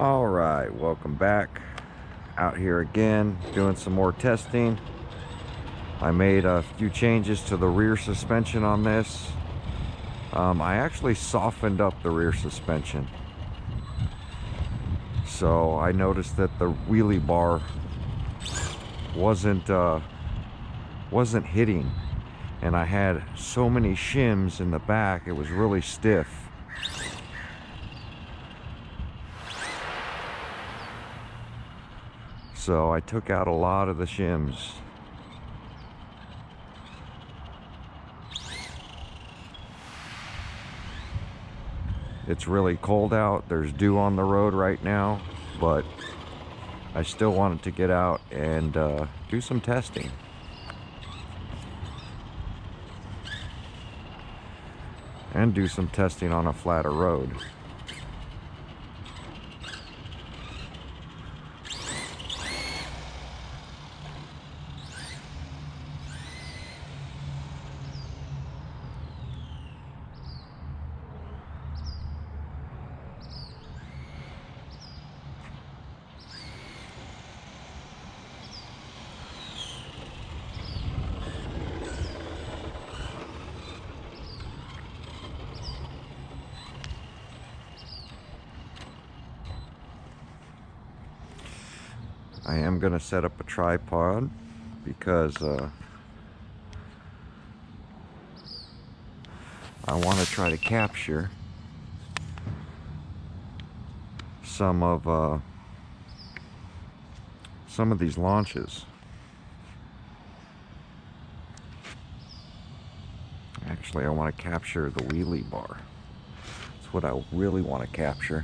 All right, welcome back. Out here again, doing some more testing. I made a few changes to the rear suspension on this. I actually softened up the rear suspension. So I noticed that the wheelie bar wasn't hitting, and I had so many shims in the back, it was really stiff. So I took out a lot of the shims. It's really cold out. There's dew on the road right now, but I still wanted to get out and do some testing. And do some testing on a flatter road. I am going to set up a tripod because I want to try to capture some of these launches. Actually, I want to capture the wheelie bar. That's what I really want to capture.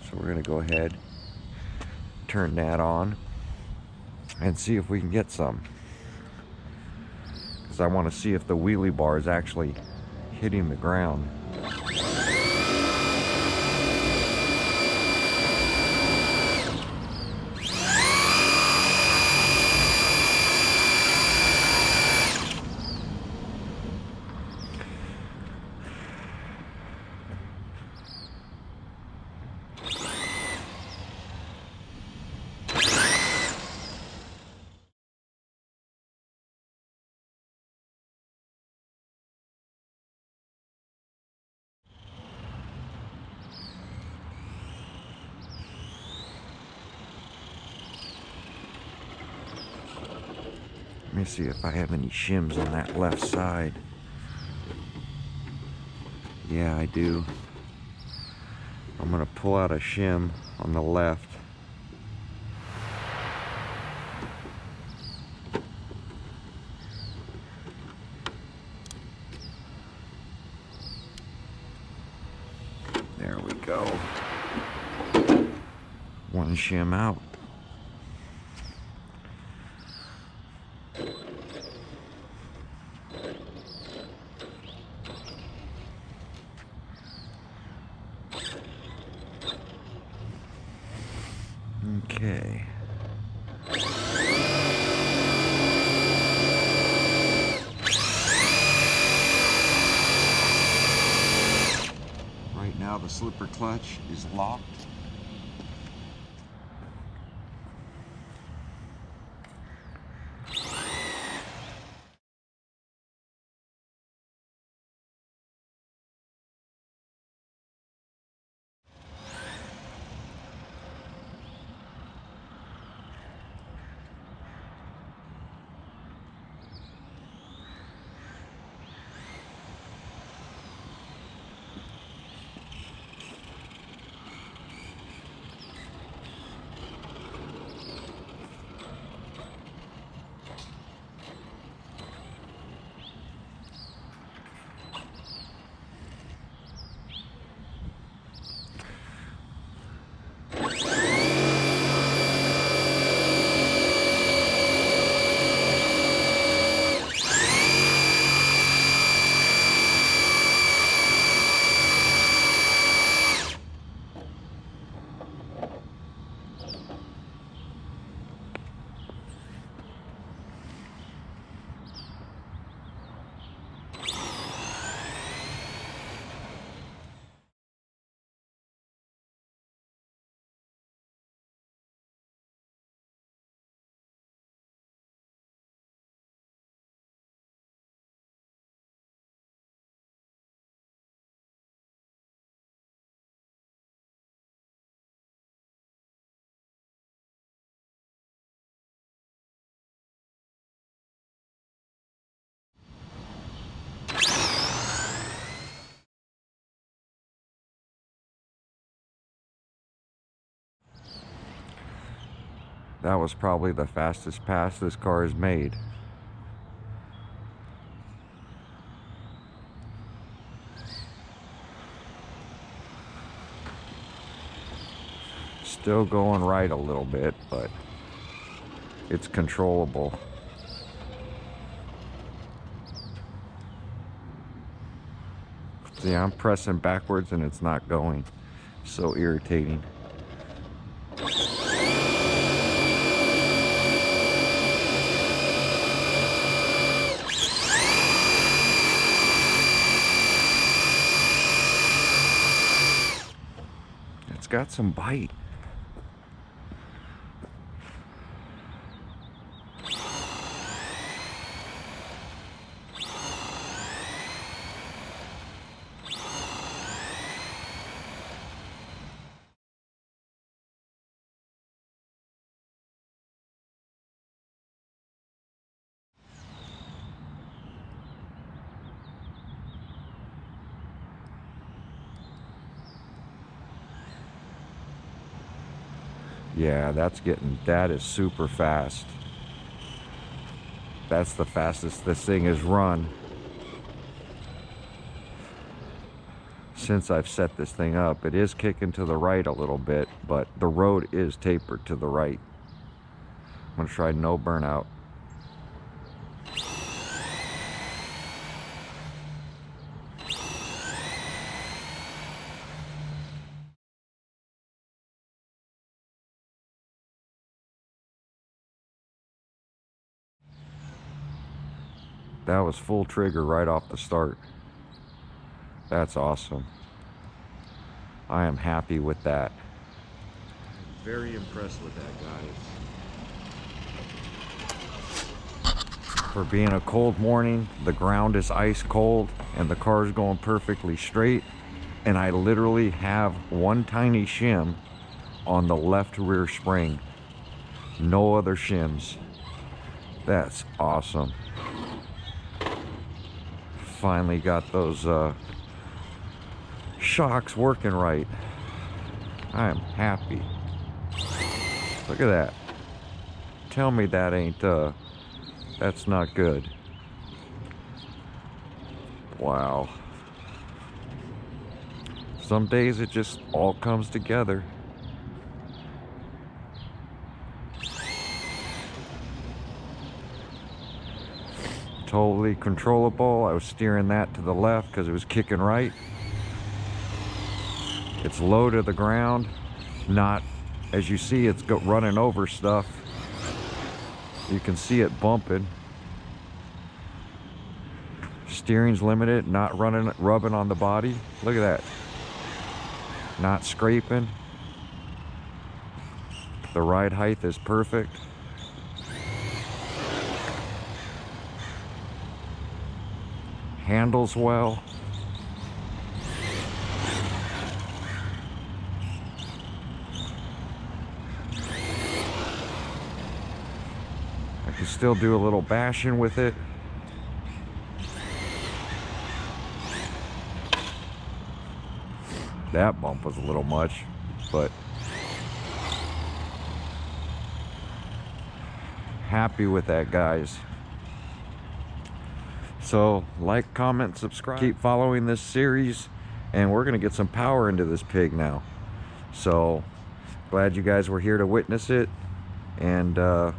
So we're going to go ahead, turn that on, and see if we can get some. Because I want to see if the wheelie bar is actually hitting the ground. Let me see if I have any shims on that left side. Yeah, I do. I'm going to pull out a shim on the left. There we go. One shim out. Okay. Right now the slipper clutch is locked. That was probably the fastest pass this car has made. Still going right a little bit, but it's controllable. See, I'm pressing backwards and it's not going. So irritating. It's got some bite. Yeah, that is super fast. That's the fastest this thing has run since I've set this thing up. It is kicking to the right a little bit, but the road is tapered to the right. I'm gonna try no burnout. That was full trigger right off the start. That's awesome. I am happy with that. Very impressed with that, guys. For being a cold morning, the ground is ice cold and the car is going perfectly straight. And I literally have one tiny shim on the left rear spring. No other shims. That's awesome. Finally got those shocks working right. I am happy. Look at that. Tell me that ain't that's not good. Wow. Some days it just all comes together. Totally controllable. I was steering that to the left because it was kicking right. It's low to the ground. Not, as you see, it's running over stuff. You can see it bumping. Steering's limited, not rubbing on the body. Look at that. Not scraping. The ride height is perfect. Handles well. I can still do a little bashing with it. That bump was a little much, but happy with that, guys. So like, comment, subscribe, keep following this series, and we're gonna get some power into this pig now. So glad you guys were here to witness it. And now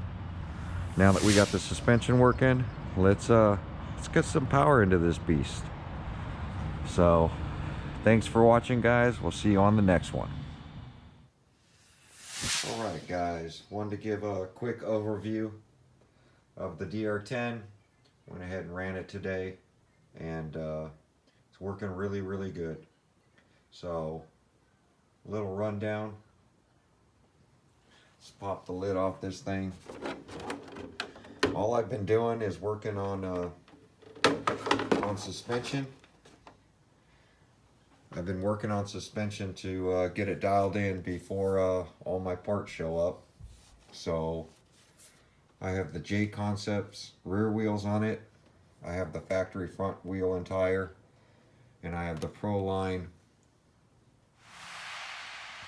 that we got the suspension working, let's get some power into this beast. So thanks for watching, guys. We'll see you on the next one. All right, guys, wanted to give a quick overview of the DR10. Went ahead and ran it today, and it's working really, really good. So, a little rundown. Let's pop the lid off this thing. All I've been doing is working on suspension. I've been working on suspension to get it dialed in before all my parts show up. So I have the J Concepts rear wheels on it. I have the factory front wheel and tire. And I have the Proline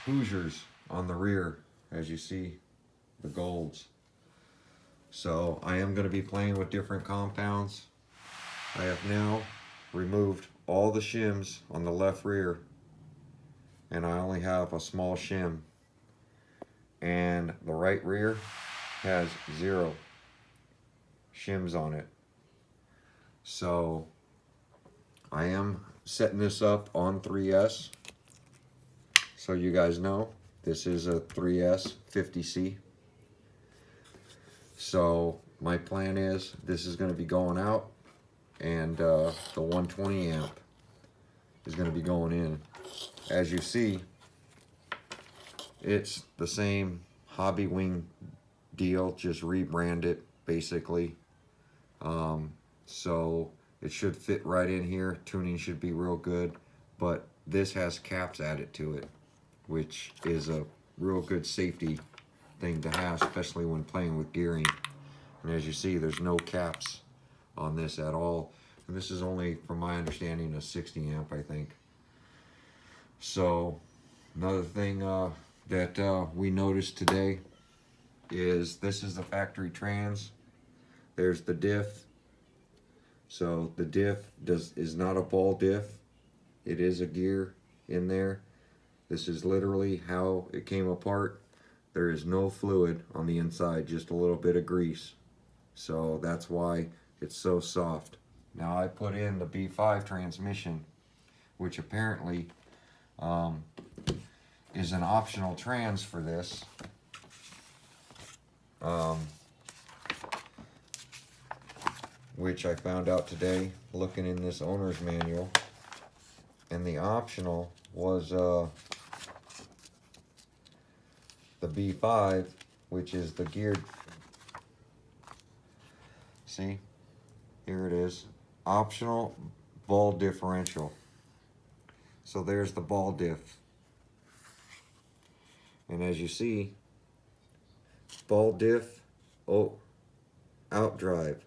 Hoosiers on the rear, as you see the golds. So I am going to be playing with different compounds. I have now removed all the shims on the left rear, and I only have a small shim, and the right rear has 0 shims on it. So I am setting this up on 3S, so you guys know this is a 3S 50C. So my plan is this is going to be going out, and the 120 amp is going to be going in. As you see, it's the same Hobby Wing deal, just rebranded basically. So it should fit right in here. Tuning should be real good, but this has caps added to it, which is a real good safety thing to have, especially when playing with gearing. And as you see, there's no caps on this at all. And this is only, from my understanding, a 60 amp, I think. So another thing that we noticed today is this is the factory trans. There's the diff. So the diff is not a ball diff. It is a gear in there. This is literally how it came apart. There is no fluid on the inside, just a little bit of grease. So that's why it's so soft. Now I put in the B5 transmission, which apparently is an optional trans for this. Which I found out today looking in this owner's manual. And the optional was the B5, which is the geared. See, here it is, optional ball differential. So there's the ball diff. And as you see, ball diff, outdrive,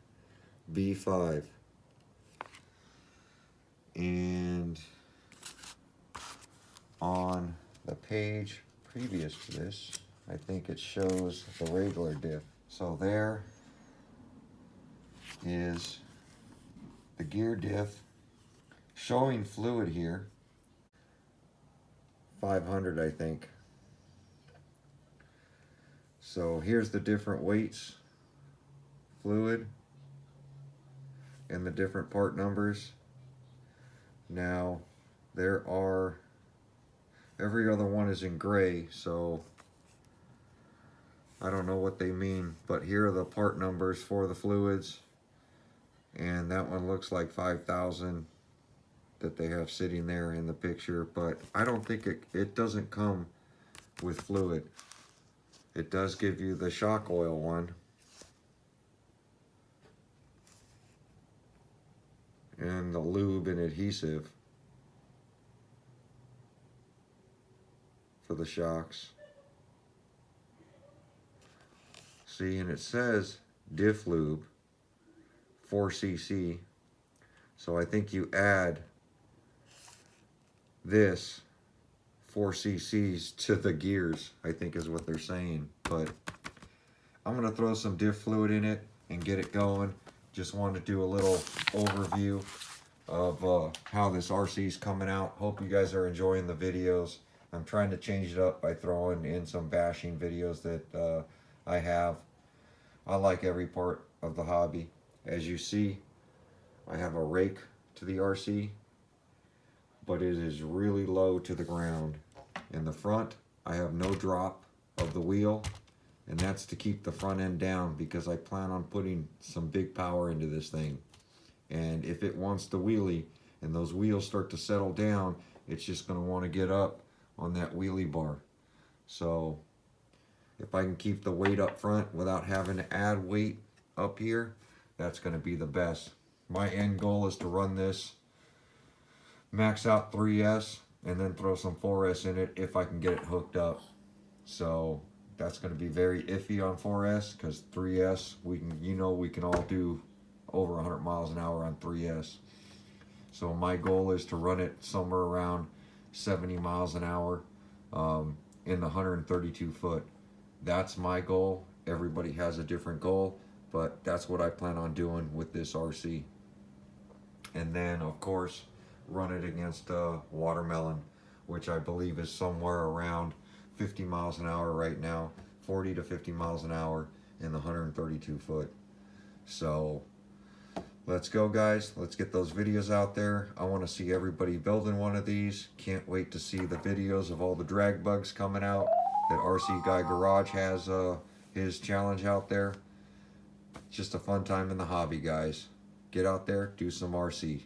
B5. And on the page previous to this, I think it shows the regular diff. So there is the gear diff showing fluid here, 500 I think. So here's the different weights, fluid, and the different part numbers. Now there are, every other one is in gray, so I don't know what they mean, but here are the part numbers for the fluids, and that one looks like 5,000 that they have sitting there in the picture, but I don't think it doesn't come with fluid. It does give you the shock oil one, and the lube and adhesive for the shocks. See, and it says diff lube 4cc, so I think you add this 4 cc's to the gears, I think is what they're saying. But I'm gonna throw some diff fluid in it and get it going. Just wanted to do a little overview of how this RC is coming out. Hope you guys are enjoying the videos. I'm trying to change it up by throwing in some bashing videos that I have. I like every part of the hobby. As you see, I have a rake to the RC, but it is really low to the ground. In the front, I have no drop of the wheel, and that's to keep the front end down because I plan on putting some big power into this thing. And if it wants to wheelie and those wheels start to settle down, it's just going to want to get up on that wheelie bar. So if I can keep the weight up front without having to add weight up here, that's going to be the best. My end goal is to run this max out 3S and then throw some 4S in it if I can get it hooked up. So that's going to be very iffy on 4S because 3S, we can all do over 100 miles an hour on 3S. So my goal is to run it somewhere around 70 miles an hour in the 132 foot. That's my goal. Everybody has a different goal, but that's what I plan on doing with this RC. And then, of course, run it against a watermelon, which I believe is somewhere around 50 miles an hour right now, 40 to 50 miles an hour in the 132 foot. So let's go, guys. Let's get those videos out there. I want to see everybody building one of these. Can't wait to see the videos of all the drag bugs coming out that RC Guy Garage has his challenge out there. It's just a fun time in the hobby, guys. Get out there, do some RC.